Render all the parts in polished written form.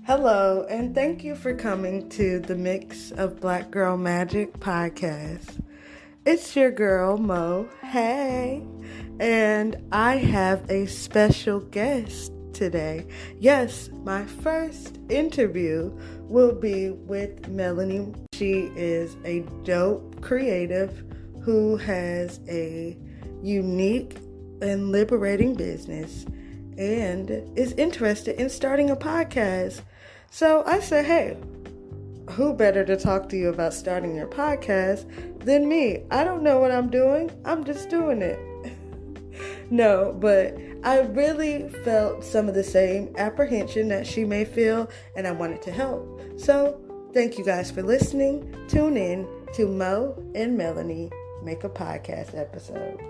Hello, and thank you for coming to the Mix of Black Girl Magic podcast. It's your girl, Mo. Hey. And I have a special guest today. Yes, my first interview will be with Melanee. She is a dope creative who has a unique and liberating business and is interested in starting a podcast. So I said, hey, who better to talk to you about starting your podcast than me? I don't know what I'm doing. I'm just doing it. No, but I really felt some of the same apprehension that she may feel, and I wanted to help. So thank you guys for listening. Tune in to Mo and Melanee Make a Podcast episode.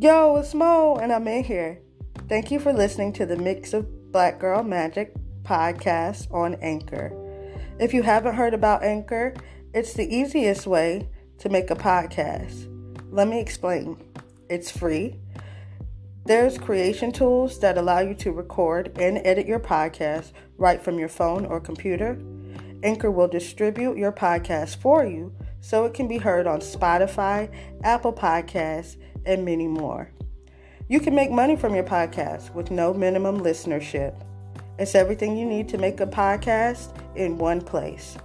Yo, it's Mo, and I'm in here. Thank you for listening to the Mix of Black Girl Magic podcast on Anchor. If you haven't heard about Anchor, it's the easiest way to make a podcast. Let me explain. It's free. There's creation tools that allow you to record and edit your podcast right from your phone or computer. Anchor will distribute your podcast for you so it can be heard on Spotify, Apple Podcasts, and many more. You can make money from your podcast with no minimum listenership. It's everything you need to make a podcast in one place.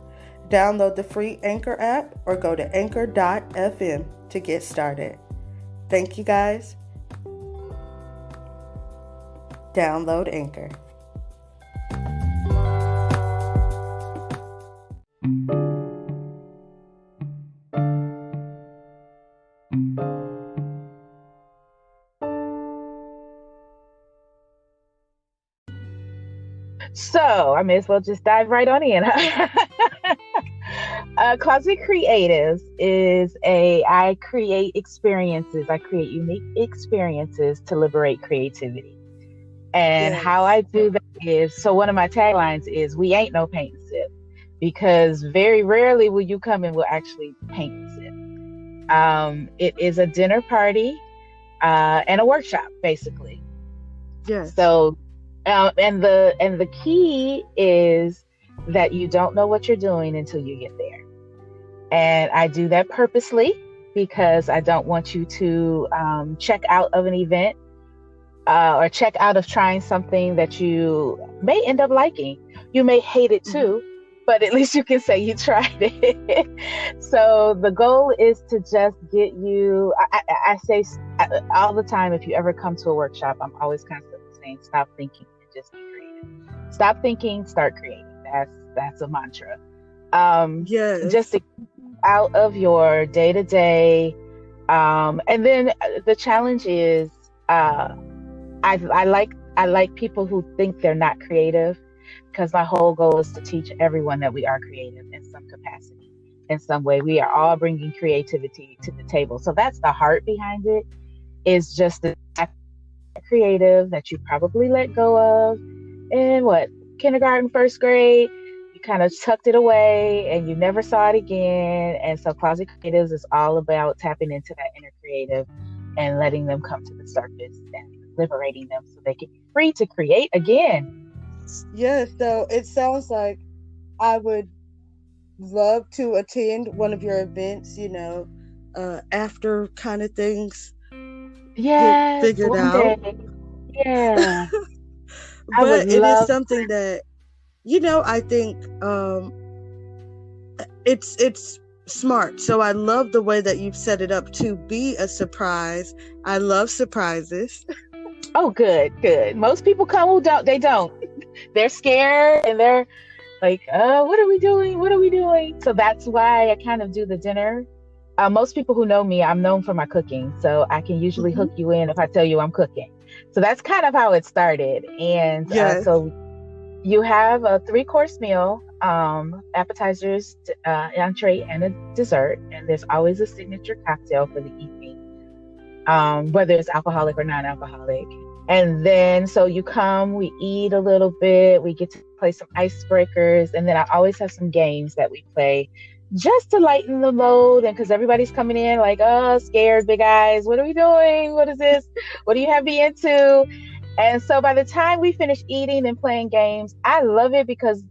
Download the free Anchor app or go to anchor.fm to get started. Thank you guys. Download Anchor. So I may as well just dive right on in. Closet Creatives is I create experiences. I create unique experiences to liberate creativity. And how I do that is, so one of my taglines is, we ain't no paint and sip, because very rarely will you come and we'll actually paint and sip. It is a dinner party and a workshop, basically. Yes. So and the key is that you don't know what you're doing until you get there. And I do that purposely because I don't want you to check out of an event or check out of trying something that you may end up liking. You may hate it too, but at least you can say you tried it. So the goal is to just get you, I say all the time, if you ever come to a workshop, I'm always constantly saying, stop thinking and just be creative. Stop thinking, start creating. That's a mantra. Just to get out of your day-to-day. And then the challenge is, I like people who think they're not creative, because my whole goal is to teach everyone that we are creative in some capacity, in some way. We are all bringing creativity to the table. So that's the heart behind it, is just the creative that you probably let go of in kindergarten, first grade. You kind of tucked it away and you never saw it again. And so Closet Creatives is all about tapping into that inner creative and letting them come to the surface and liberating them so they can be free to create again. Yes, so it sounds like I would love to attend one of your events, after kind of things get figured out. Day. Yeah. But it is something that, I think it's smart. So I love the way that you've set it up to be a surprise. I love surprises. Oh, good. Most people come who don't. They don't. They're scared and they're like, what are we doing? So that's why I kind of do the dinner. Most people who know me, I'm known for my cooking. So I can usually hook you in if I tell you I'm cooking. So that's kind of how it started. And so you have a 3-course meal, appetizers, entree, and a dessert. And there's always a signature cocktail for the evening, whether it's alcoholic or non-alcoholic. And then, so you come, we eat a little bit, we get to play some icebreakers. And then I always have some games that we play just to lighten the load, and because everybody's coming in like, oh, scared, big eyes, what are we doing? What is this? What do you have me into? And so by the time we finish eating and playing games, I love it because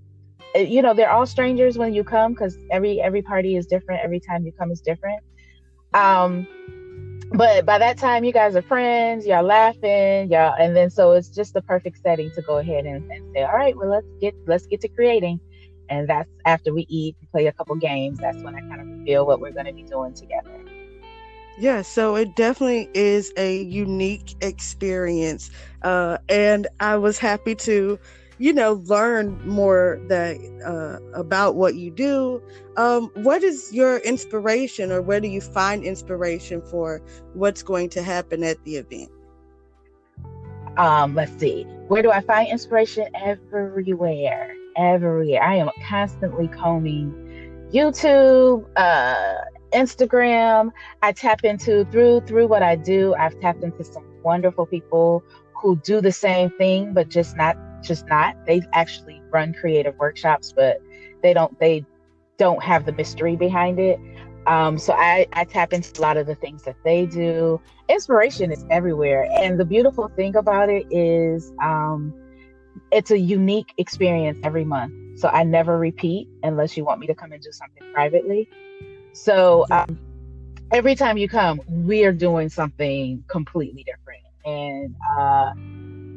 they're all strangers when you come, because every party is different. Every time you come is different. But by that time, you guys are friends, y'all laughing, y'all, and then so it's just the perfect setting to go ahead and say, all right, well, let's get to creating. And that's after we eat and play a couple games. That's when I kind of reveal what we're going to be doing together. Yeah, so it definitely is a unique experience. And I was happy to, learn more about what you do. What is your inspiration, or where do you find inspiration for what's going to happen at the event? Let's see. Where do I find inspiration? Everywhere. I am constantly combing YouTube, Instagram. I tap into through what I do. I've tapped into some wonderful people who do the same thing, but just not. They actually run creative workshops, but they don't have the mystery behind it. So I tap into a lot of the things that they do. Inspiration is everywhere. And the beautiful thing about it is it's a unique experience every month. So I never repeat unless you want me to come and do something privately. So every time you come, we are doing something completely different. And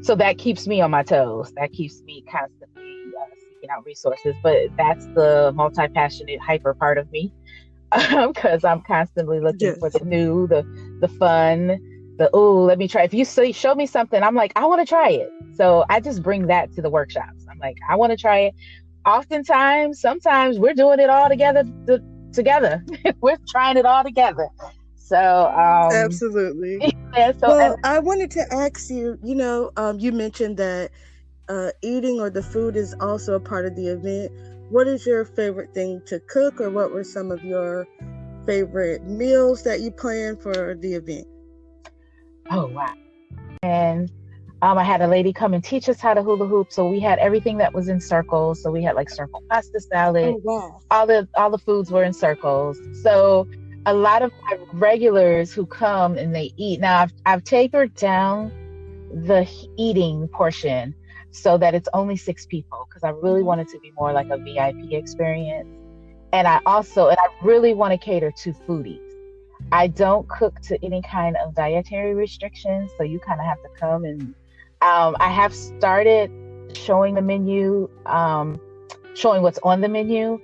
so that keeps me on my toes. That keeps me constantly seeking out resources. But that's the multi-passionate hyper part of me. Because I'm constantly looking for the new, the fun, let me try. If you show me something, I'm like, I want to try it. So I just bring that to the workshops. I'm like, I want to try it. Sometimes we're doing it all together. We're trying it all together. So absolutely. Yeah, so I wanted to ask you, you mentioned that eating or the food is also a part of the event. What is your favorite thing to cook, or what were some of your favorite meals that you planned for the event? Oh, wow. And I had a lady come and teach us how to hula hoop. So we had everything that was in circles. So we had like circle pasta salad. Oh, wow. All the foods were in circles. So a lot of my regulars who come and they eat. Now I've tapered down the eating portion so that it's only 6 people, because I really want it to be more like a VIP experience. And I really want to cater to foodies. I don't cook to any kind of dietary restrictions, so you kind of have to come and I have started showing the menu, showing what's on the menu,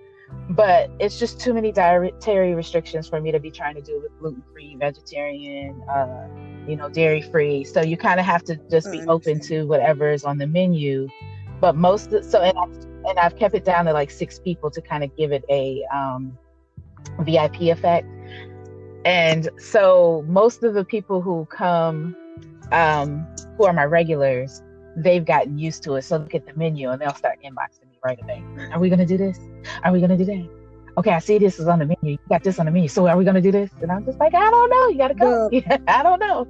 but it's just too many dietary restrictions for me to be trying to do with gluten-free, vegetarian, dairy-free. So you kind of have to just be open to whatever is on the menu. But and I've kept it down to like 6 people to kind of give it a VIP effect. And so most of the people who come, who are my regulars, they've gotten used to it. So look at the menu and they'll start inboxing me right away. Are we going to do this? Are we going to do that? Okay, I see this is on the menu. You got this on the menu. So are we going to do this? And I'm just like, I don't know. You got to go. Yeah, I don't know.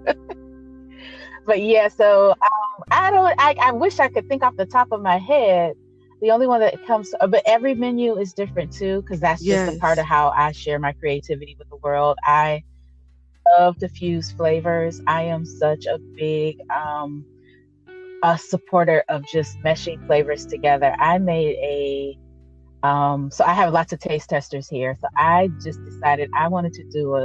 But yeah, so I wish I could think off the top of my head. The only one that comes, but every menu is different too, because that's just a part of how I share my creativity with the world. I love to fuse flavors. I am such a big a supporter of just meshing flavors together. I made so I have lots of taste testers here. So I just decided I wanted to do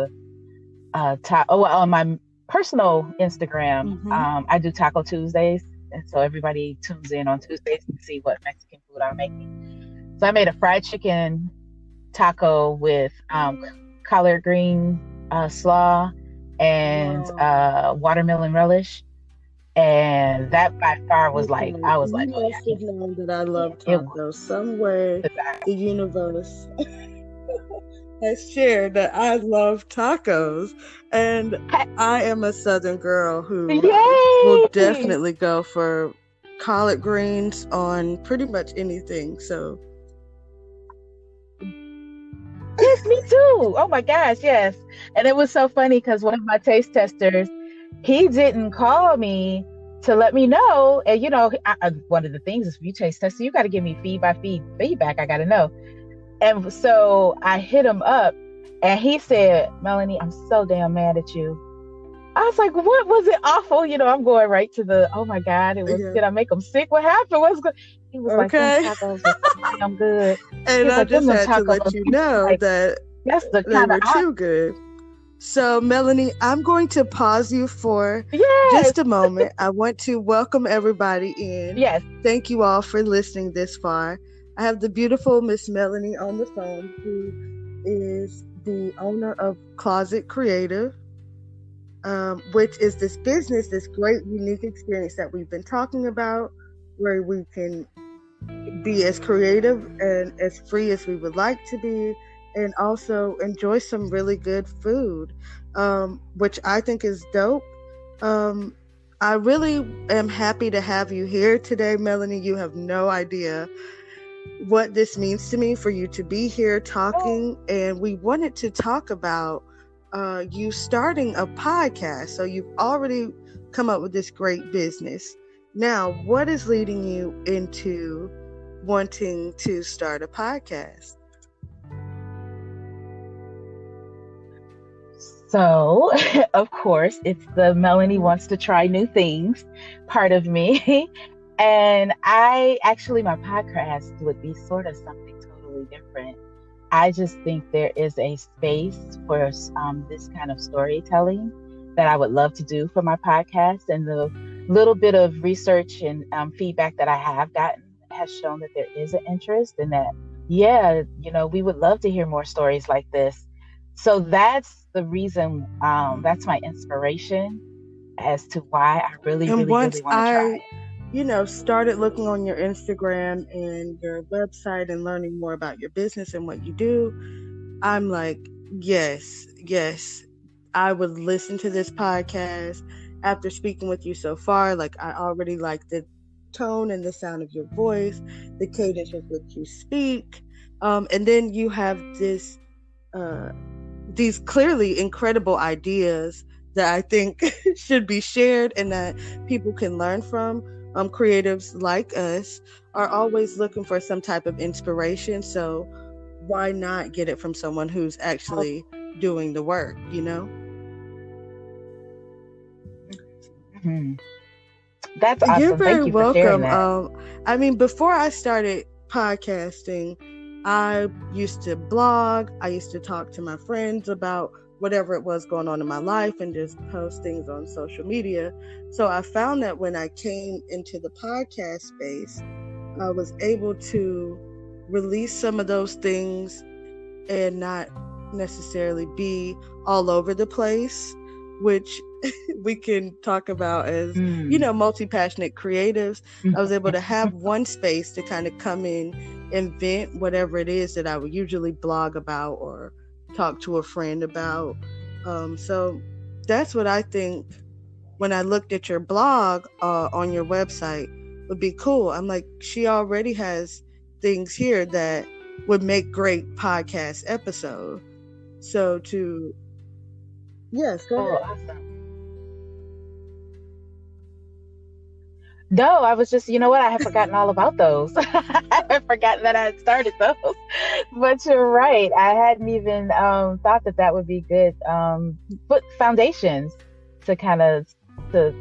on my personal Instagram, I do Taco Tuesdays. And so everybody tunes in on Tuesdays to see what Mexican food I'm making. So I made a fried chicken taco with collard green slaw and watermelon relish. And that by far was like, I was like, oh, yeah. Know that I love tacos. Somewhere the universe has shared that I love tacos. And I am a Southern girl who will definitely go for collard greens on pretty much anything. So yes, me too. Oh my gosh, yes. And it was so funny because one of my taste testers, he didn't call me to let me know. And one of the things is, if you taste test, you got to give me feedback. I got to know. And so I hit him up and he said, Melanie, I'm so damn mad at you. I was like, what was it awful? I'm going right to the, oh my God, Yeah. did I make him sick? What happened? What's good? He was like, them Okay. tacos were so damn good. He And was I like, just them had to let tacos. you He was know like, that that's the they kind of, were too good. So, Melanie, I'm going to pause you for yes, just a moment. I want to welcome everybody in. yes. Thank you all for listening this far. I have the beautiful Miss Melanie on the phone, who is the owner of Closet Creative, which is this business, this great, unique experience that we've been talking about, where we can be as creative and as free as we would like to be, and also enjoy some really good food, which I think is dope. Um, I really am happy to have you here today, Melanie. You have no idea what this means to me for you to be here talking. And we wanted to talk about you starting a podcast. So you've already come up with this great business. Now, what is leading you into wanting to start a podcast? So, of course, it's the Melanie wants to try new things part of me. And my podcast would be sort of something totally different. I just think there is a space for this kind of storytelling that I would love to do for my podcast. And the little bit of research and feedback that I have gotten has shown that there is an interest and that, yeah, we would love to hear more stories like this. So that's the reason, that's my inspiration as to why I really, And really, once really want to try it. started looking on your Instagram and your website and learning more about your business and what you do, I'm like, yes, I would listen to this podcast. After speaking with you so far, like, I already like the tone and the sound of your voice, the cadence with which you speak. And then you have uh, these clearly incredible ideas that I think should be shared and that people can learn from. Creatives like us are always looking for some type of inspiration. So why not get it from someone who's actually doing the work, Mm-hmm. That's You're awesome. very Thank you for sharing welcome. that. Before I started podcasting, I used to blog. I used to talk to my friends about whatever it was going on in my life and just post things on social media. So I found that when I came into the podcast space, I was able to release some of those things and not necessarily be all over the place, which we can talk about as, multi-passionate creatives. I was able to have one space to kind of come in and vent whatever it is that I would usually blog about or talk to a friend about. So that's what I think when I looked at your blog on your website would be cool. I'm like, she already has things here that would make great podcast episode. So yes, go ahead. Awesome. No, I was just, you know what? I had forgotten all about those. I had forgotten that I had started those. But you're right. I hadn't even thought that would be good. Put foundations to kind of to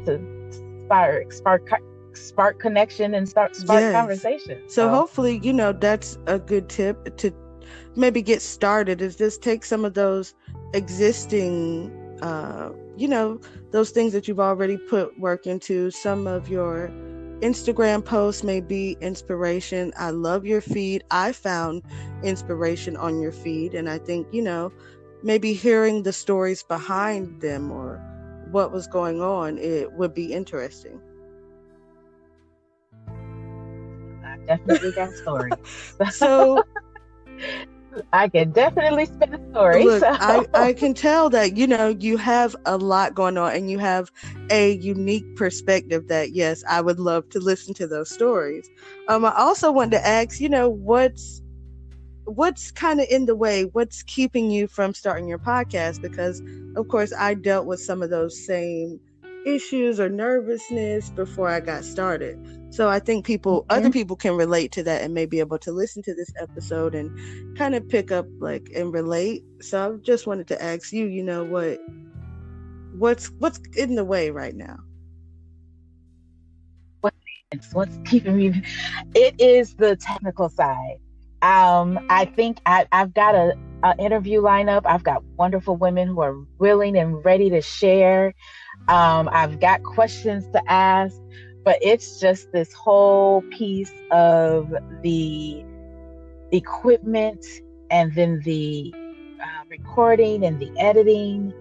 spark connection and spark Yes. conversation. So hopefully, that's a good tip to maybe get started, is just take some of those existing those things that you've already put work into. Some of your Instagram posts may be inspiration. I love your feed. I found inspiration on your feed, and I think maybe hearing the stories behind them or what was going on, it would be interesting. I definitely got stories. So I can definitely spin a story. Look, I can tell that, you have a lot going on and you have a unique perspective that, yes, I would love to listen to those stories. I also wanted to ask, what's kind of in the way? What's keeping you from starting your podcast? Because, of course, I dealt with some of those same issues or nervousness before I got started. So I think other people can relate to that and may be able to listen to this episode and kind of pick up like and relate. So I just wanted to ask you, what's in the way right now? What's keeping me? It is the technical side. I think I've got a interview lineup. I've got wonderful women who are willing and ready to share. I've got questions to ask, but it's just this whole piece of the equipment and then the recording and the editing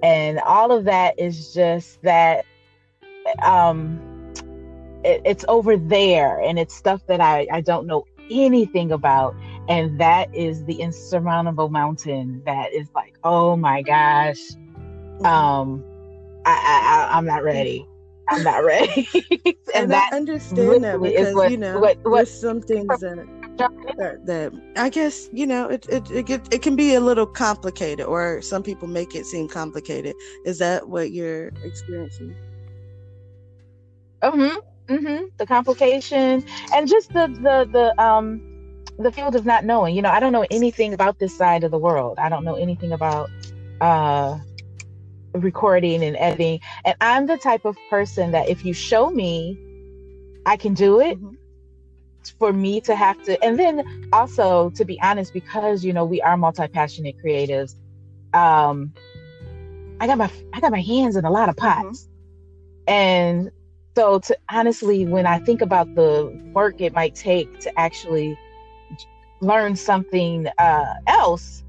and all of that is just that it's over there and it's stuff that I don't know anything about, and that is the insurmountable mountain that is like, oh my gosh, I'm not ready. I'm not ready. and that I understand that because there's some things that I guess it can be a little complicated, or some people make it seem complicated. Is that what you're experiencing? The complications and just the field of not knowing. I don't know anything about this side of the world. I don't know anything about recording and editing. And I'm the type of person that if you show me, I can do it. For me to have to, and then also to be honest, because we are multi-passionate creatives, I got my hands in a lot of pots, and so honestly, when I think about the work it might take to actually learn something else,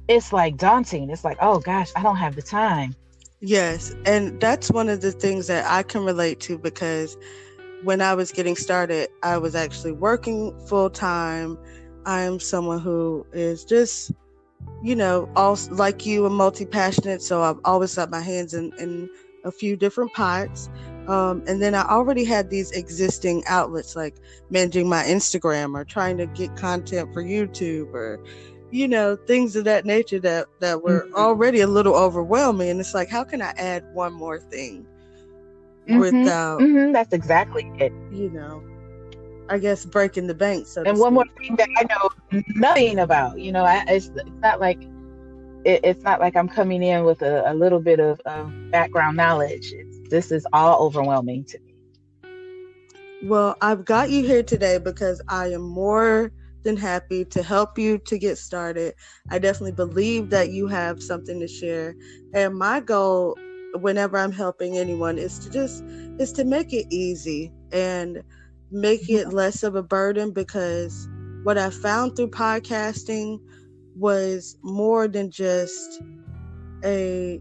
it's like daunting. It's like, oh gosh, I don't have the time. Yes, and that's one of the things that I can relate to, because when I was getting started, I was actually working full time. I am someone who is just, also like you, a multi-passionate. So I've always got my hands in a few different pots. And then I already had these existing outlets like managing my Instagram or trying to get content for YouTube or, things of that nature that were already a little overwhelming. And it's like, how can I add one more thing? Without that's exactly it. I guess breaking the bank. So and one more thing that I know nothing about. It's not like I'm coming in with a little bit of background knowledge. This is all overwhelming to me. Well, I've got you here today because I am more than happy to help you to get started. I definitely believe that you have something to share, and my goal whenever I'm helping anyone is to make it easy and make it less of a burden, because what I found through podcasting was more than just a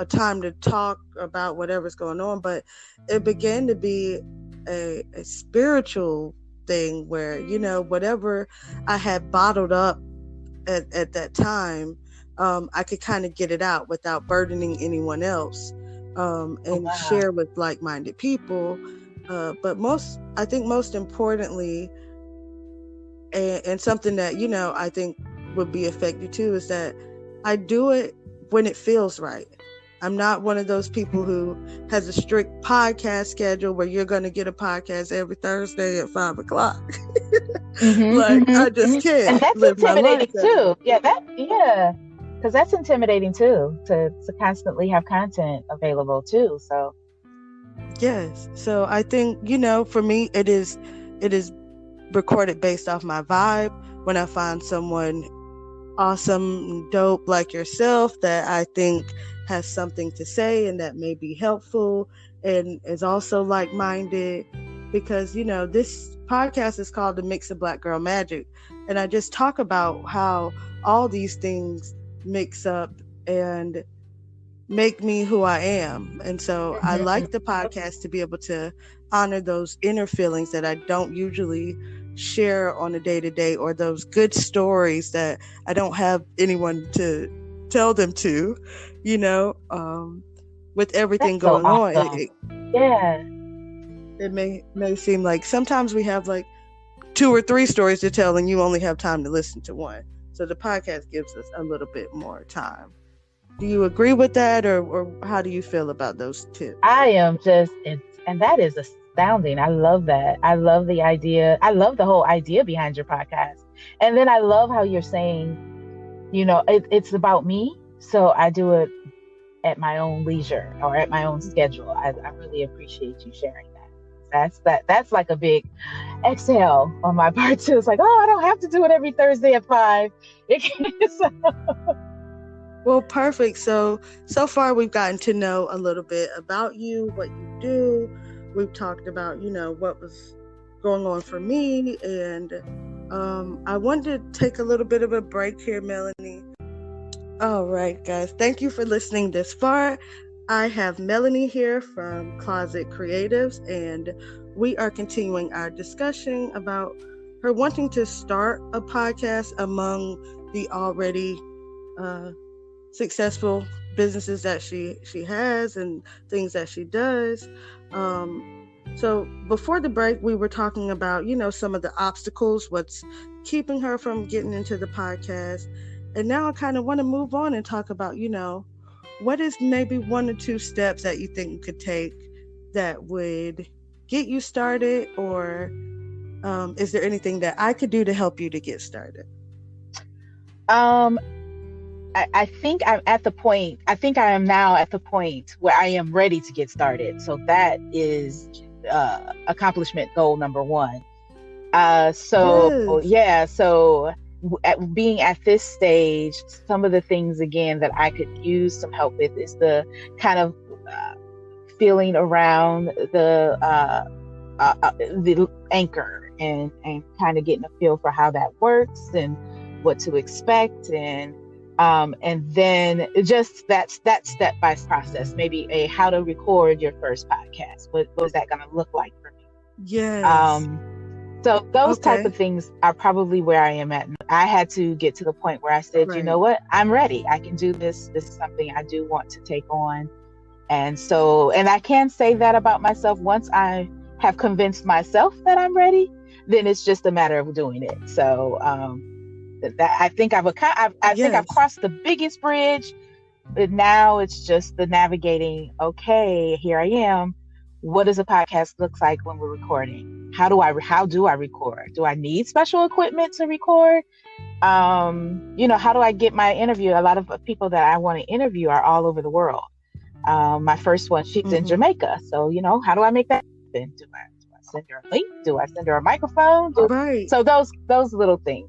time to talk about whatever's going on, but it began to be a spiritual thing where, whatever I had bottled up at that time, I could kind of get it out without burdening anyone else, and share with like-minded people. But most importantly, and something that, I think would be effective too, is that I do it when it feels right. I'm not one of those people who has a strict podcast schedule where you're going to get a podcast every Thursday at 5:00. I just can't. And that's intimidating too. Because that's intimidating too, to constantly have content available too. So yes. So I think, for me, it is recorded based off my vibe. When I find someone awesome, dope like yourself that I think has something to say and that may be helpful and is also like-minded, because this podcast is called The Mix of Black Girl Magic, and I just talk about how all these things mix up and make me who I am. And so I like the podcast to be able to honor those inner feelings that I don't usually share on a day-to-day, or those good stories that I don't have anyone to tell them to, with everything going on. It may seem like sometimes we have like 2 or 3 stories to tell and you only have time to listen to one. So the podcast gives us a little bit more time. Do you agree with that, or how do you feel about those tips? I am just, and that is astounding. I love that. I love the idea. I love the whole idea behind your podcast. And then I love how you're saying, it's about me. So I do it at my own leisure or at my own schedule. I really appreciate you sharing that. That's like a big exhale on my part too. It's like, oh, I don't have to do it every Thursday at 5. Well, perfect. So far we've gotten to know a little bit about you, what you do. We've talked about, what was going on for me. And I wanted to take a little bit of a break here, Melanee. All right, guys. Thank you for listening this far. I have Melanee here from Closet Creatives, and we are continuing our discussion about her wanting to start a podcast among the already successful businesses that she has and things that she does. So before the break, we were talking about, some of the obstacles, what's keeping her from getting into the podcast. And now I kind of want to move on and talk about, what is maybe 1 or 2 steps that you think you could take that would get you started, or is there anything that I could do to help you to get started? I think I'm at the point, I think I am now at the point where I am ready to get started. So that is accomplishment goal number 1. So being at this stage, some of the things again that I could use some help with is the kind of feeling around the anchor and kind of getting a feel for how that works and what to expect, and then just that step-by process, maybe how to record your first podcast. What is that going to look like for me? Yes. So those type of things are probably where I am at. I had to get to the point where I said, right, you know what, I'm ready. I can do this. This is something I do want to take on. And so, and I can say that about myself. Once I have convinced myself that I'm ready, then it's just a matter of doing it. So I think I think I've crossed the biggest bridge, but now it's just the navigating. Okay, here I am. What does a podcast look like when we're recording? How do I record? Do I need special equipment to record? How do I get my interview? A lot of people that I want to interview are all over the world. My first one, she's in Jamaica. So, how do I make that happen? Do I send her a link? Do I send her a microphone? Right. So those little things.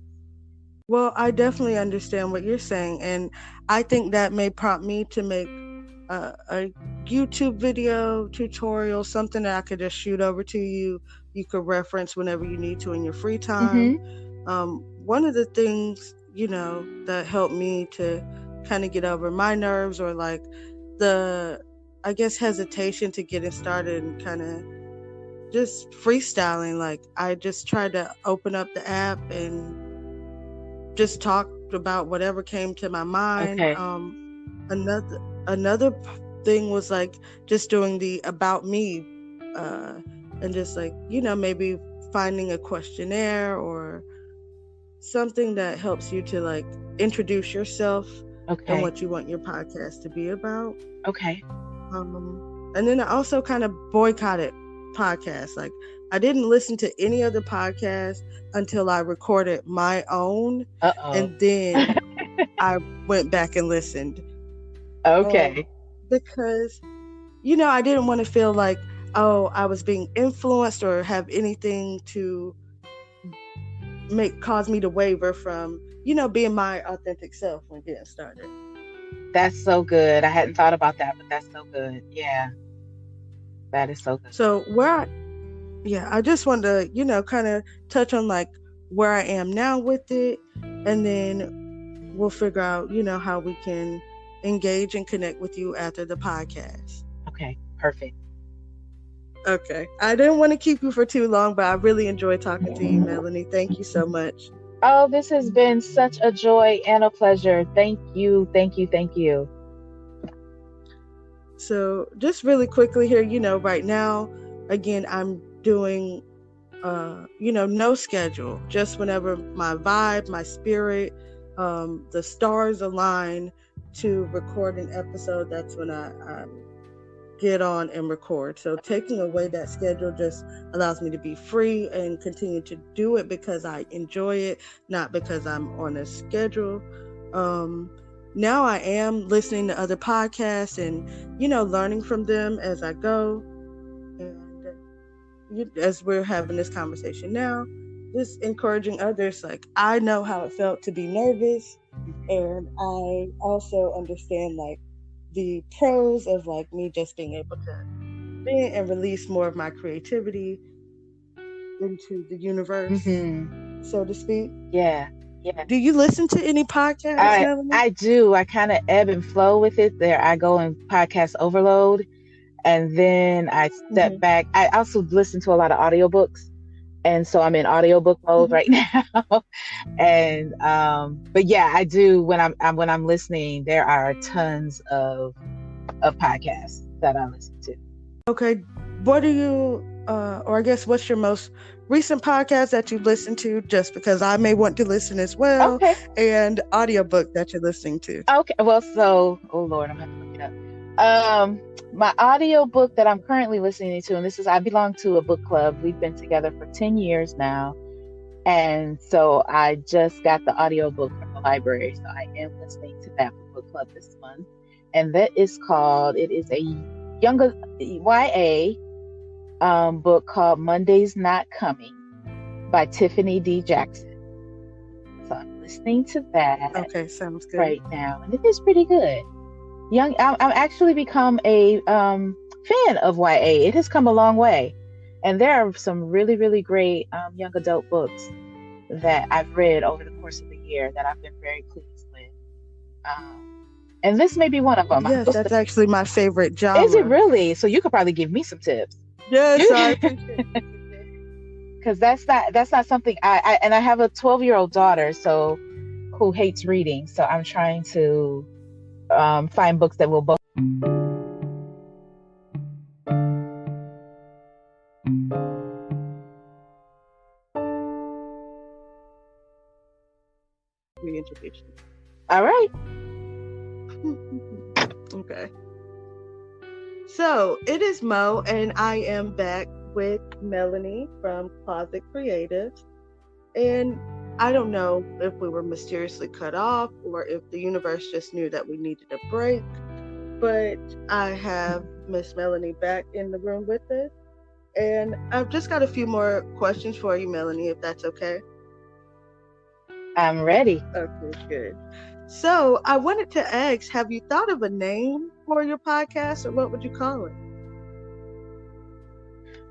Well, I definitely understand what you're saying. And I think that may prompt me to make a YouTube video tutorial, something that I could just shoot over to you. You could reference whenever you need to in your free time. One of the things, that helped me to kind of get over my nerves, or like the, I guess, hesitation to getting started and kind of just freestyling. Like, I just tried to open up the app and just talk about whatever came to my mind. Okay. Another thing was like just doing the about me, and just like, maybe finding a questionnaire or something that helps you to like introduce yourself and what you want your podcast to be about. Okay. And then I also kind of boycotted podcasts. Like, I didn't listen to any other podcast until I recorded my own. And then I went back and listened. Okay. Because, I didn't want to feel like, I was being influenced or have anything to cause me to waver from, being my authentic self when getting started. That's so good. I hadn't thought about that, but that's so good. Yeah. That is so good. So I just wanted to, kind of touch on like where I am now with it, and then we'll figure out, how we can engage and connect with you after the podcast. Okay, perfect. Okay. I didn't want to keep you for too long, but I really enjoyed talking to you, Melanee. Thank you so much. Oh, this has been such a joy and a pleasure. Thank you. Thank you. Thank you. So just really quickly here, right now, again, I'm doing, no schedule, just whenever my vibe, my spirit, the stars align to record an episode, that's when I get on and record. So taking away that schedule just allows me to be free and continue to do it because I enjoy it, not because I'm on a schedule. Now I am listening to other podcasts and, learning from them as I go. And as we're having this conversation now, just encouraging others. Like, I know how it felt to be nervous, and I also understand like the pros of like me just being able to be and release more of my creativity into the universe, so to speak. Yeah. Do you listen to any podcasts, Melanie? I do. I kind of ebb and flow with it. There, I go in podcast overload, and then I step back. I also listen to a lot of audiobooks, and so I'm in audiobook mode right now. And but yeah, I do when I'm listening. There are tons of podcasts that I listen to. Okay, what do you, or I guess, what's your most recent podcast that you listen to? Just because I may want to listen as well. Okay. And audiobook that you're listening to. Okay. Well, so oh Lord, I'm gonna have to look it up. My audiobook that I'm currently listening to, and I belong to a book club. We've been together for 10 years now. And so I just got the audiobook from the library. So I am listening to that book club this month. And that is it is a younger YA book called Monday's Not Coming by Tiffany D. Jackson. So I'm listening to that. Okay, sounds good. Right now. And it is pretty good. I'm actually become a fan of YA. It has come a long way. And there are some really, really great young adult books that I've read over the course of the year that I've been very pleased with. And this may be one of them. Yes, that's actually my favorite genre. Is it really? So you could probably give me some tips. Yes, I appreciate it. Because that's not something I have a 12-year-old daughter who hates reading. So I'm trying to find books that will both. Reintroduce. All right. Okay. So it is Mo, and I am back with Melanee from Closet Creatives. And I don't know if we were mysteriously cut off or if the universe just knew that we needed a break, but I have Miss Melanee back in the room with us. And I've just got a few more questions for you, Melanee, if that's okay. I'm ready. Okay, good. So I wanted to ask, have you thought of a name for your podcast, or what would you call it?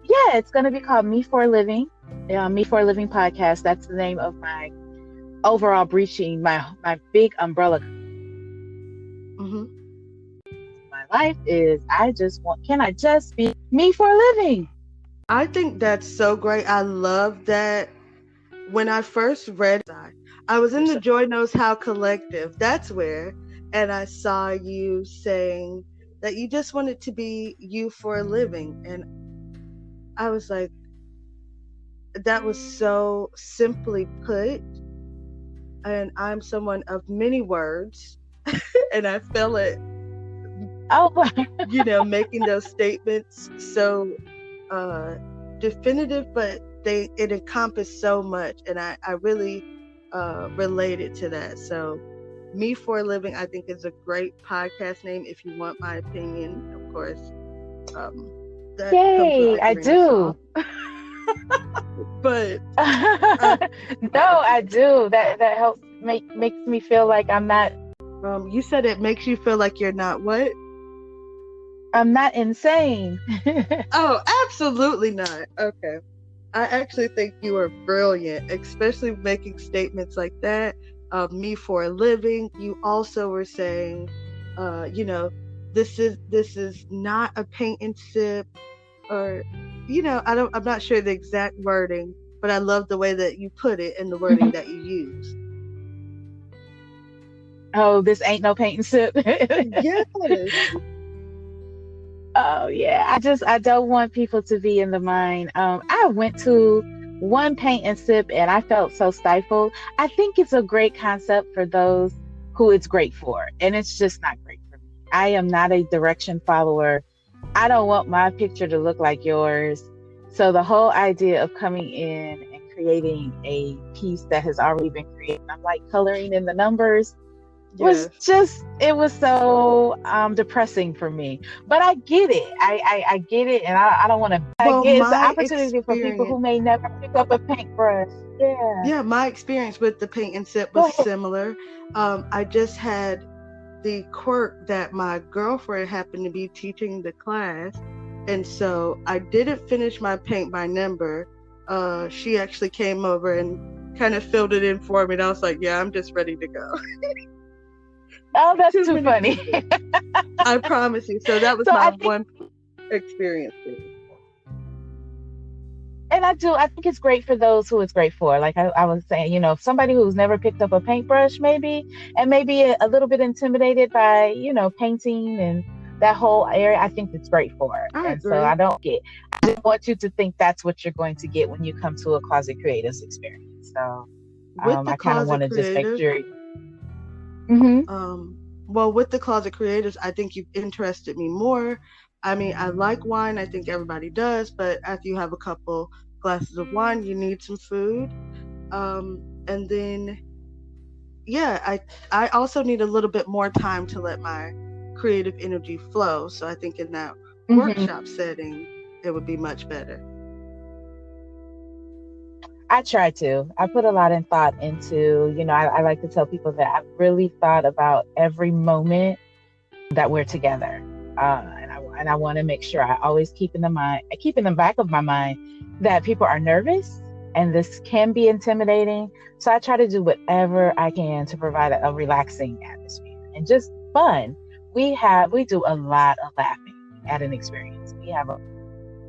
Yeah, it's going to be called Me for a Living. Me for a Living podcast. That's the name of my overall breaching, my big umbrella. My life is, can I just be me for a living? I think that's so great. I love that. When I first read it, I was in the Joy Knows How collective. That's where, and I saw you saying that you just wanted to be you for a living. And I was like, that was so simply put. And I'm someone of many words, and I feel it. Making those statements so definitive, but it encompassed so much, and I really related to that. So Me for a Living, I think, is a great podcast name. If you want my opinion, of course. Yay, I do. But no, I do. That helps makes me feel like I'm not. You said it makes you feel like you're not what? I'm not insane. Oh, absolutely not. Okay. I actually think you are brilliant, especially making statements like that. Me for a living. You also were saying, this is not a paint and sip, or, I'm not sure the exact wording, but I love the way that you put it and the wording that you use. Oh, this ain't no paint and sip. Yes. Oh yeah, I don't want people to be in the mind. I went to one paint and sip and I felt so stifled. I think it's a great concept for those who it's great for. And it's just not great for me. I am not a direction follower. I don't want my picture to look like yours. So the whole idea of coming in and creating a piece that has already been created, I'm like coloring in the numbers, was just, it was so depressing for me. But I get it. I get it. And I don't want to, it's an opportunity for people who may never pick up a paintbrush. Yeah, my experience with the paint and sip was similar. I just had the quirk that my girlfriend happened to be teaching the class. And so I didn't finish my paint by number. She actually came over and kind of filled it in for me. And I was like, yeah, I'm just ready to go. Oh, that's too funny. I promise you. So that was my one experience. And I think it's great for those who it's great for. Like I was saying, you know, somebody who's never picked up a paintbrush maybe a little bit intimidated by, you know, painting and that whole area, I think it's great for it. And so I don't want you to think that's what you're going to get when you come to a Closet Creatives experience. So I kind of want to just make sure. Well, with the Closet Creatives, I think you've interested me more. I mean, I like wine. I think everybody does. But after you have a couple glasses of wine, you need some food. And then, yeah, I also need a little bit more time to let my creative energy flow. So I think in that workshop setting, it would be much better. I try to. I put a lot of thought into, you know, I like to tell people that I've really thought about every moment that we're together. And I want to make sure I always keep in the back of my mind that people are nervous and this can be intimidating. So I try to do whatever I can to provide a relaxing atmosphere and just fun. We do a lot of laughing at an experience. We have a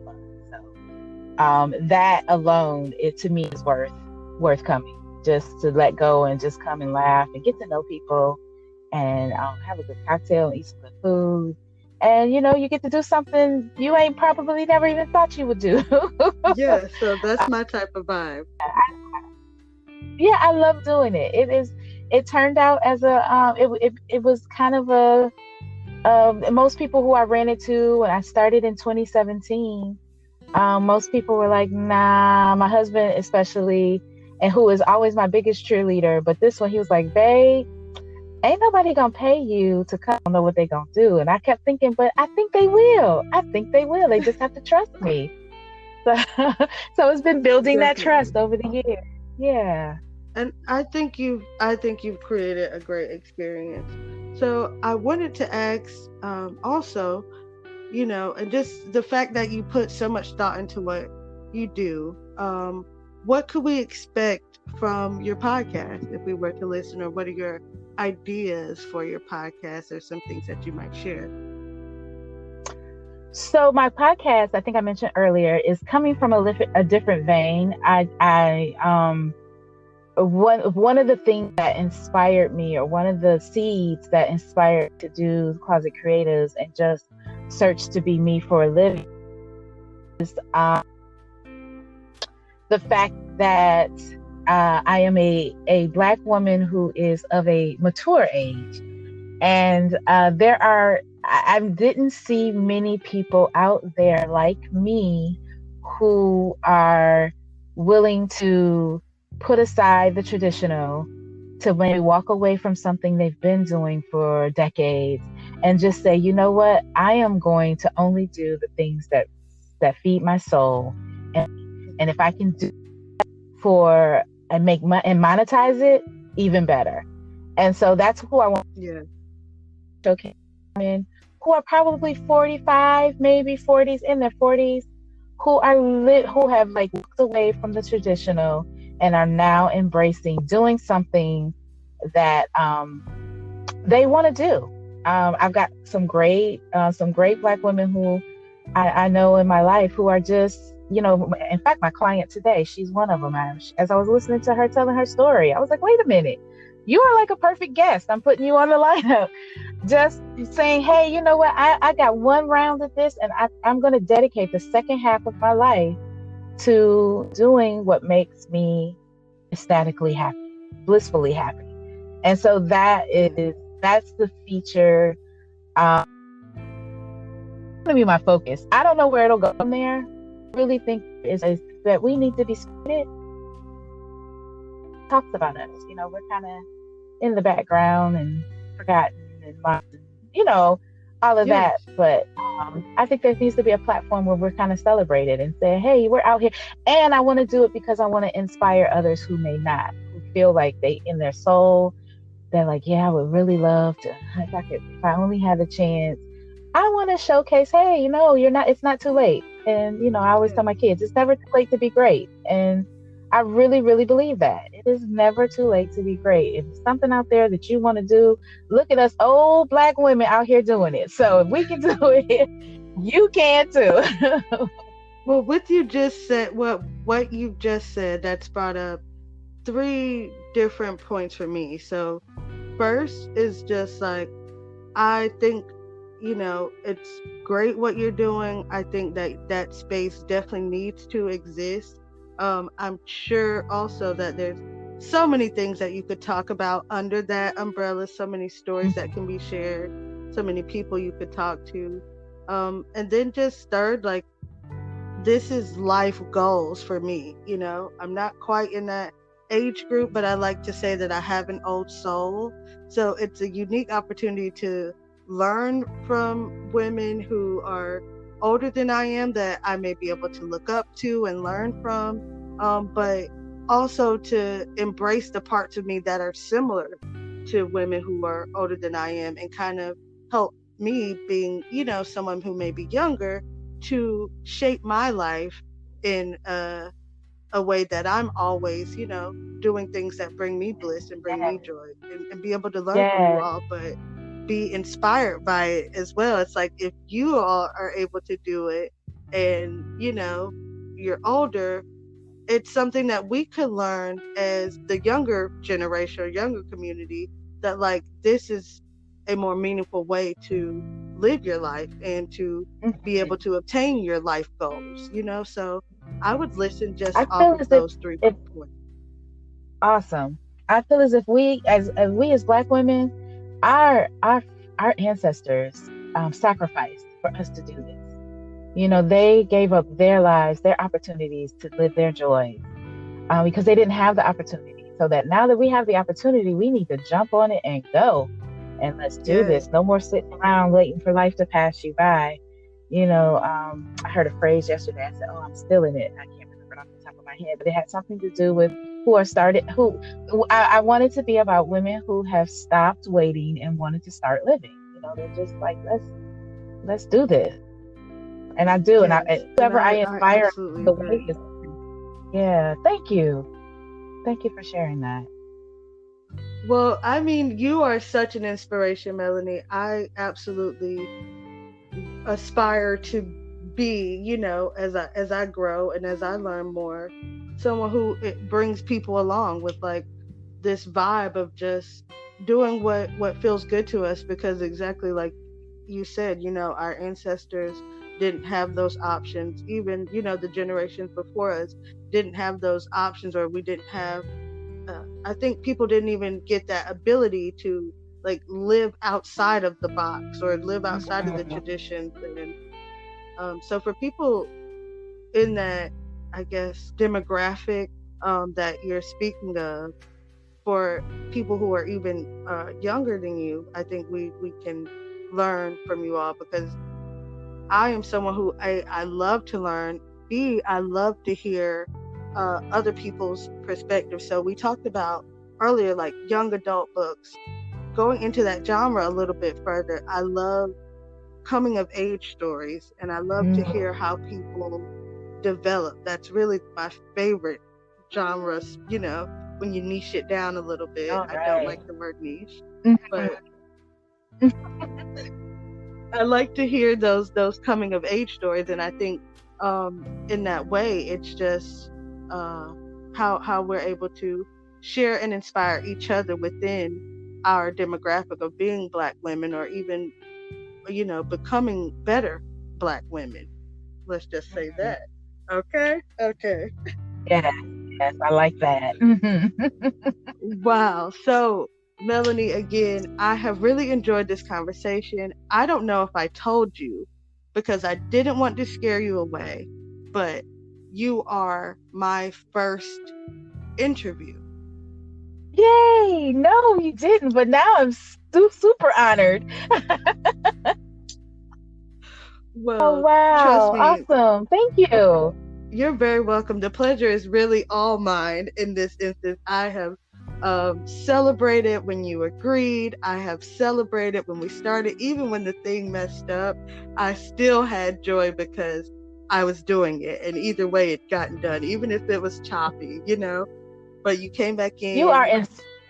fun. So that alone, it to me is worth coming, just to let go and just come and laugh and get to know people and have a good cocktail and eat some good food. And, you know, you get to do something you ain't probably never even thought you would do. Yeah, so that's my type of vibe. I love doing it. It turned out as it was kind of most people who I ran into when I started in 2017, most people were like, nah, my husband especially, and who is always my biggest cheerleader. But this one, he was like, babe, ain't nobody gonna pay you to come. I don't know what they gonna do. And I kept thinking, but I think they will. They just have to trust me. So it's been building that trust over the years. Yeah. And I think you've created a great experience. So I wanted to ask also, you know, and just the fact that you put so much thought into what you do, what could we expect from your podcast if we were to listen, or what are your ideas for your podcast, or some things that you might share? So my podcast, I think I mentioned earlier, is coming from a different vein. One of the things that inspired me, or one of the seeds that inspired to do Closet Creatives and just search to be me for a living, is the fact that I am a Black woman who is of a mature age. And I didn't see many people out there like me who are willing to put aside the traditional, to maybe walk away from something they've been doing for decades and just say, you know what, I am going to only do the things that feed my soul. And if I can do and make money and monetize it, even better. And so that's who I want. Yeah. Okay. Who are probably 45, maybe 40s, in their 40s, who have like walked away from the traditional and are now embracing doing something that they want to do. I've got some great Black women who I know in my life who are just, you know, in fact, my client today, she's one of them. As I was listening to her telling her story, I was like, wait a minute, you are like a perfect guest. I'm putting you on the lineup. Just saying, hey, you know what? I got one round of this, and I'm going to dedicate the second half of my life to doing what makes me ecstatically happy, blissfully happy. And so that's the feature. Going to be my focus. I don't know where it'll go from there. I really think is that we need to be split. Talks about us. We're kind of in the background and forgotten and lost, all of that. But I think there needs to be a platform where we're kind of celebrated and say, hey, we're out here. And I want to do it because I want to inspire others who may not, who feel like they, in their soul, they're like, yeah, I would really love to, if I only had a chance, I want to showcase, hey, it's not too late. And, I always tell my kids, it's never too late to be great. And I really, really believe that. It is never too late to be great. If there's something out there that you want to do, look at us old Black women out here doing it. So if we can do it, you can too. Well, what you just said, what you've just said, that's brought up 3 different points for me. So first is just like, I think, it's great what you're doing. I think that space definitely needs to exist. I'm sure also that there's so many things that you could talk about under that umbrella, so many stories that can be shared, so many people you could talk to. And then just third, like, this is life goals for me. I'm not quite in that age group, but I like to say that I have an old soul. So it's a unique opportunity to learn from women who are older than I am, that I may be able to look up to and learn from, but also to embrace the parts of me that are similar to women who are older than I am, and kind of help me, being, someone who may be younger, to shape my life in a way that I'm always, doing things that bring me bliss and bring me joy, and be able to learn from you all, but be inspired by it as well. It's like, if you all are able to do it and, you're older, it's something that we could learn as the younger generation or younger community, that like, this is a more meaningful way to live your life and to be able to obtain your life goals, so I would listen just off of those 3 points. Awesome. I feel as if we as Black women, our ancestors sacrificed for us to do this. They gave up their lives, their opportunities to live their joys, because they didn't have the opportunity. So that now that we have the opportunity, we need to jump on it and go. And let's do this. No more sitting around waiting for life to pass you by. I heard a phrase yesterday. I said, I'm still in it. I can't remember it off the top of my head, but it had something to do with I wanted to be about women who have stopped waiting and wanted to start living. They're just like, let's do this. And I do. Yes. And whoever I inspire the way is. Yeah. Thank you. Thank you for sharing that. Well, I mean, you are such an inspiration, Melanee. I absolutely aspire to be, as I grow and as I learn more, someone who it brings people along with, like, this vibe of just doing what feels good to us, because exactly like you said, our ancestors didn't have those options. Even, the generations before us didn't have those options, or we didn't have I think people didn't even get that ability to, like, live outside of the box or live outside of the traditions. And so for people in that, I guess, demographic that you're speaking of, for people who are even younger than you, I think we can learn from you all, because I am someone who I love to learn. I love to hear other people's perspectives. So we talked about earlier, like, young adult books. Going into that genre a little bit further, I love coming of age stories, and I love to hear how people develop. That's really my favorite genre, when you niche it down a little bit. I don't like the word niche, but I like to hear those coming of age stories. And I think in that way, it's just how we're able to share and inspire each other within our demographic of being Black women, or even, becoming better Black women. Let's just say that. Okay. Yes, I like that. Wow. So Melanee, again, I have really enjoyed this conversation. I don't know if I told you because I didn't want to scare you away, but you are my first interview. Yay! No, you didn't, but now I'm super honored. Oh, Well, trust wow. me, Awesome. Thank you. you're very welcome. The pleasure is really all mine in this instance. I have celebrated when you agreed. I have celebrated when we started. Even when the thing messed up, I still had joy because I was doing it. And either way, it gotten done, even if it was choppy, But you came back You are in.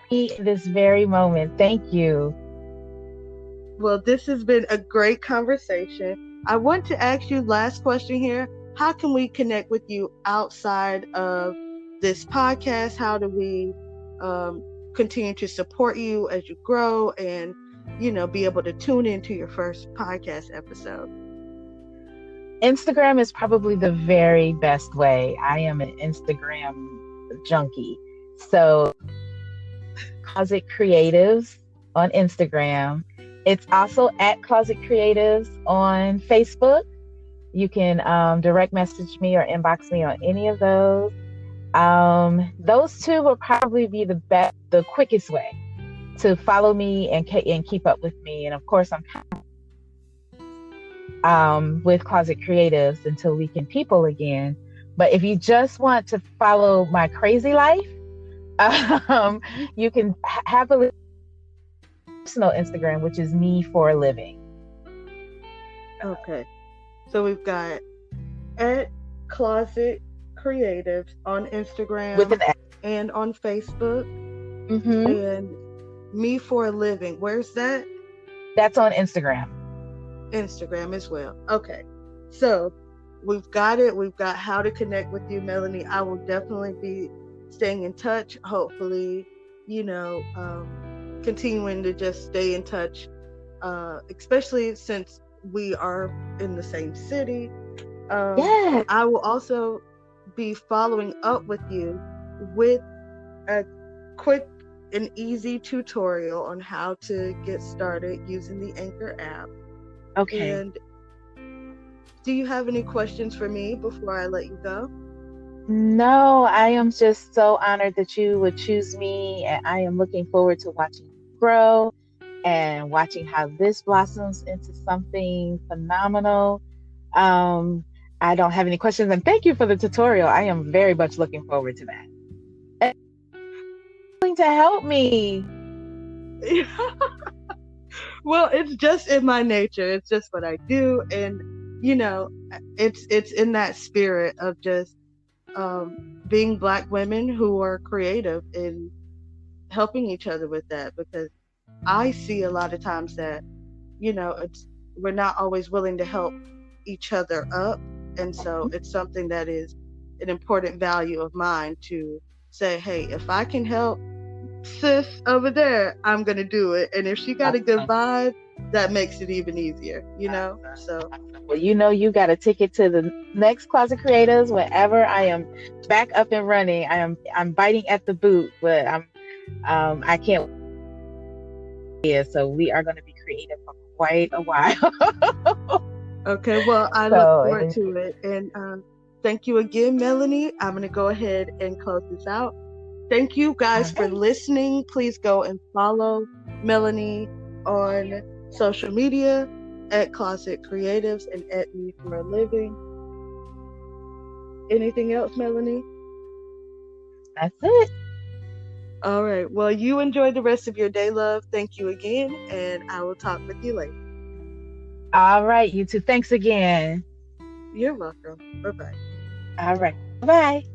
in this very moment. Thank you. Well, this has been a great conversation. I want to ask you last question here. How can we connect with you outside of this podcast? How do we continue to support you as you grow and, be able to tune into your first podcast episode? Instagram is probably the very best way. I am an Instagram junkie. So, Closet Creatives on Instagram. It's also at Closet Creatives on Facebook. You can direct message me or inbox me on any of those. Those two will probably be the quickest way to follow me and keep up with me. And of course, I'm with Closet Creatives until we can people again. But if you just want to follow my crazy life, you can have a personal Instagram, which is me for a living. Okay. So we've got at Closet Creatives on Instagram With an X. and on Facebook. Mm-hmm. And me for a living. Where's that? That's on Instagram. Instagram as well. Okay. So we've got it. We've got how to connect with you, Melanee. I will definitely be staying in touch. Hopefully, continuing to just stay in touch, especially since we are in the same city. Yeah. I will also be following up with you with a quick and easy tutorial on how to get started using the Anchor app. Okay. And do you have any questions for me before I let you go? No, I am just so honored that you would choose me, and I am looking forward to watching you grow and watching how this blossoms into something phenomenal. I don't have any questions, and thank you for the tutorial. I am very much looking forward to that. And going to help me. Well, it's just in my nature. It's just what I do, and it's in that spirit of just being Black women who are creative and helping each other with that, because I see a lot of times that we're not always willing to help each other up, and so it's something that is an important value of mine to say, hey, if I can help sis over there, I'm gonna do it, and if she got a good vibe, that makes it even easier, so well, you got a ticket to the next Closet Creators whenever I am back up and running. I'm biting at the boot, but I can't. Yeah, so we are going to be creative for quite a while. Okay, well, I look forward to it, and thank you again, Melanee. I'm going to go ahead and close this out. Thank you guys for listening. Please go and follow Melanee on social media at Closet Creatives and at Me for a Living. Anything else, Melanee? That's it. All right. Well, you enjoy the rest of your day, love. Thank you again, and I will talk with you later. All right, you too. Thanks again. You're welcome. Bye-bye. All right. Bye.